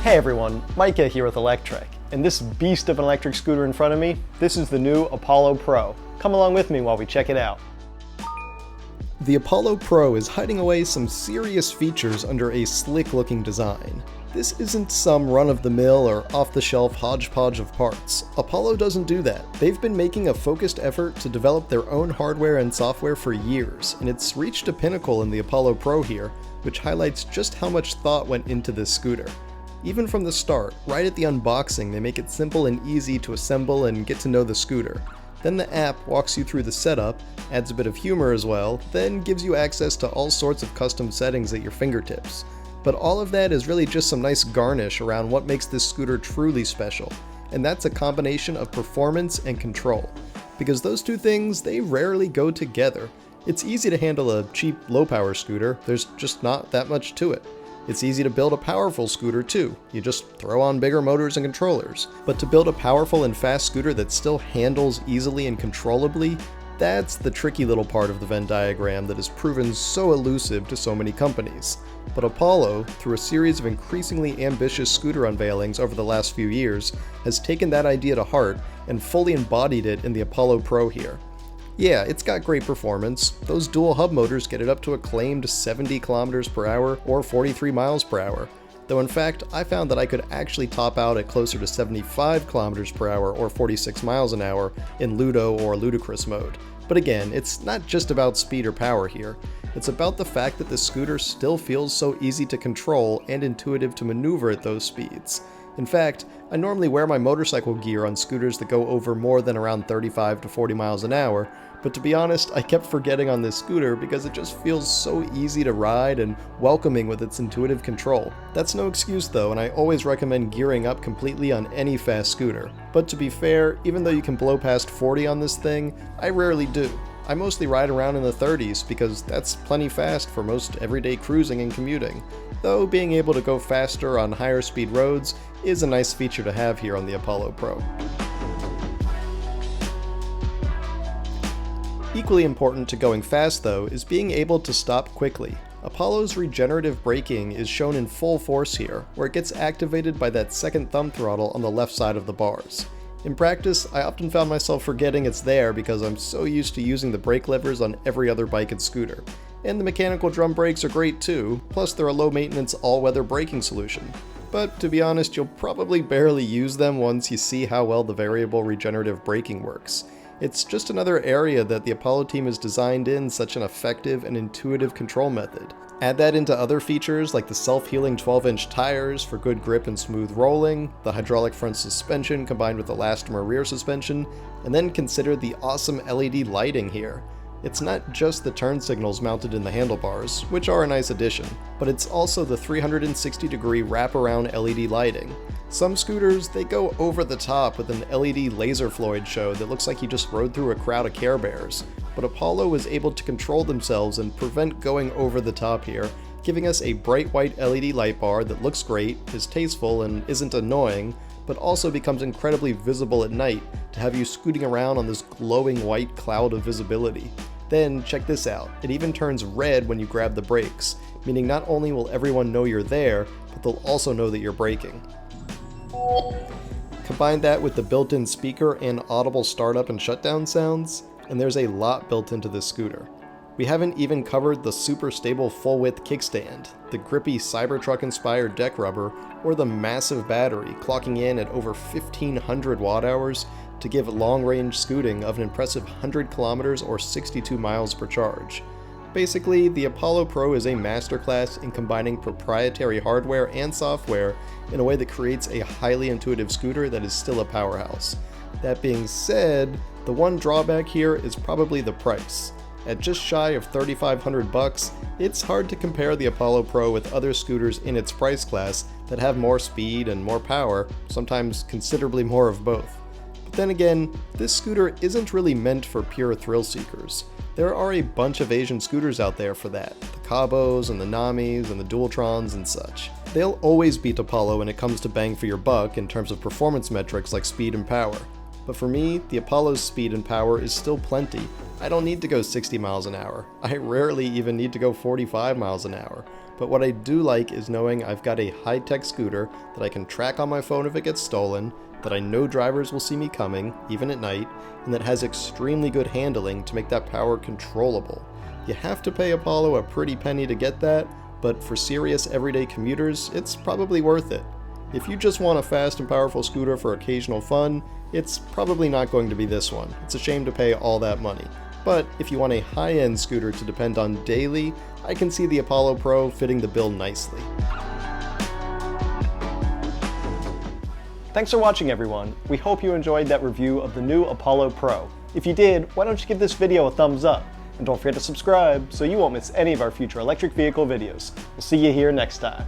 Hey everyone, Micah here with Electrek, and this beast of an electric scooter in front of me, this is the new Apollo Pro. Come along with me while we check it out. The Apollo Pro is hiding away some serious features under a slick-looking design. This isn't some run-of-the-mill or off-the-shelf hodgepodge of parts. Apollo doesn't do that. They've been making a focused effort to develop their own hardware and software for years, and it's reached a pinnacle in the Apollo Pro here, which highlights just how much thought went into this scooter. Even from the start, right at the unboxing, they make it simple and easy to assemble and get to know the scooter. Then the app walks you through the setup, adds a bit of humor as well, then gives you access to all sorts of custom settings at your fingertips. But all of that is really just some nice garnish around what makes this scooter truly special, and that's a combination of performance and control. Because those two things, they rarely go together. It's easy to handle a cheap, low-power scooter, there's just not that much to it. It's easy to build a powerful scooter too, you just throw on bigger motors and controllers. But to build a powerful and fast scooter that still handles easily and controllably, that's the tricky little part of the Venn diagram that has proven so elusive to so many companies. But Apollo, through a series of increasingly ambitious scooter unveilings over the last few years, has taken that idea to heart and fully embodied it in the Apollo Pro here. Yeah, it's got great performance. Those dual hub motors get it up to a claimed 70 kilometers per hour or 43 miles per hour. Though in fact, I found that I could actually top out at closer to 75 kilometers per hour or 46 miles an hour in Ludo or Ludicrous mode. But again, it's not just about speed or power here. It's about the fact that the scooter still feels so easy to control and intuitive to maneuver at those speeds. In fact, I normally wear my motorcycle gear on scooters that go over more than around 35 to 40 miles an hour, but to be honest, I kept forgetting on this scooter because it just feels so easy to ride and welcoming with its intuitive control. That's no excuse though, and I always recommend gearing up completely on any fast scooter. But to be fair, even though you can blow past 40 on this thing, I rarely do. I mostly ride around in the 30s because that's plenty fast for most everyday cruising and commuting, though being able to go faster on higher speed roads is a nice feature to have here on the Apollo Pro. Equally important to going fast though is being able to stop quickly. Apollo's regenerative braking is shown in full force here, where it gets activated by that second thumb throttle on the left side of the bars. In practice, I often found myself forgetting it's there because I'm so used to using the brake levers on every other bike and scooter. And the mechanical drum brakes are great too, plus they're a low-maintenance all-weather braking solution. But to be honest, you'll probably barely use them once you see how well the variable regenerative braking works. It's just another area that the Apollo team has designed in such an effective and intuitive control method. Add that into other features like the self-healing 12-inch tires for good grip and smooth rolling, the hydraulic front suspension combined with elastomer rear suspension, and then consider the awesome LED lighting here. It's not just the turn signals mounted in the handlebars, which are a nice addition, but it's also the 360-degree wraparound LED lighting. Some scooters, they go over the top with an LED laser fluid show that looks like you just rode through a crowd of Care Bears, but Apollo was able to control themselves and prevent going over the top here, giving us a bright white LED light bar that looks great, is tasteful, and isn't annoying, but also becomes incredibly visible at night to have you scooting around on this glowing white cloud of visibility. Then, check this out, it even turns red when you grab the brakes, meaning not only will everyone know you're there, but they'll also know that you're braking. Combine that with the built-in speaker and audible startup and shutdown sounds, and there's a lot built into this scooter. We haven't even covered the super stable full-width kickstand, the grippy Cybertruck-inspired deck rubber, or the massive battery clocking in at over 1,500 watt-hours to give long-range scooting of an impressive 100 kilometers or 62 miles per charge. Basically, the Apollo Pro is a masterclass in combining proprietary hardware and software in a way that creates a highly intuitive scooter that is still a powerhouse. That being said, the one drawback here is probably the price. At just shy of $3,500, it's hard to compare the Apollo Pro with other scooters in its price class that have more speed and more power, sometimes considerably more of both. But then again, this scooter isn't really meant for pure thrill seekers. There are a bunch of Asian scooters out there for that, the Cabos and the Namis and the Dualtrons and such. They'll always beat Apollo when it comes to bang for your buck in terms of performance metrics like speed and power. But for me, the Apollo's speed and power is still plenty, I don't need to go 60 miles an hour. I rarely even need to go 45 miles an hour. But what I do like is knowing I've got a high-tech scooter that I can track on my phone if it gets stolen, that I know drivers will see me coming, even at night, and that has extremely good handling to make that power controllable. You have to pay Apollo a pretty penny to get that, but for serious everyday commuters, it's probably worth it. If you just want a fast and powerful scooter for occasional fun, it's probably not going to be this one. It's a shame to pay all that money. But if you want a high-end scooter to depend on daily, I can see the Apollo Pro fitting the bill nicely. Thanks for watching, everyone. We hope you enjoyed that review of the new Apollo Pro. If you did, why don't you give this video a thumbs up? And don't forget to subscribe so you won't miss any of our future electric vehicle videos. We'll see you here next time.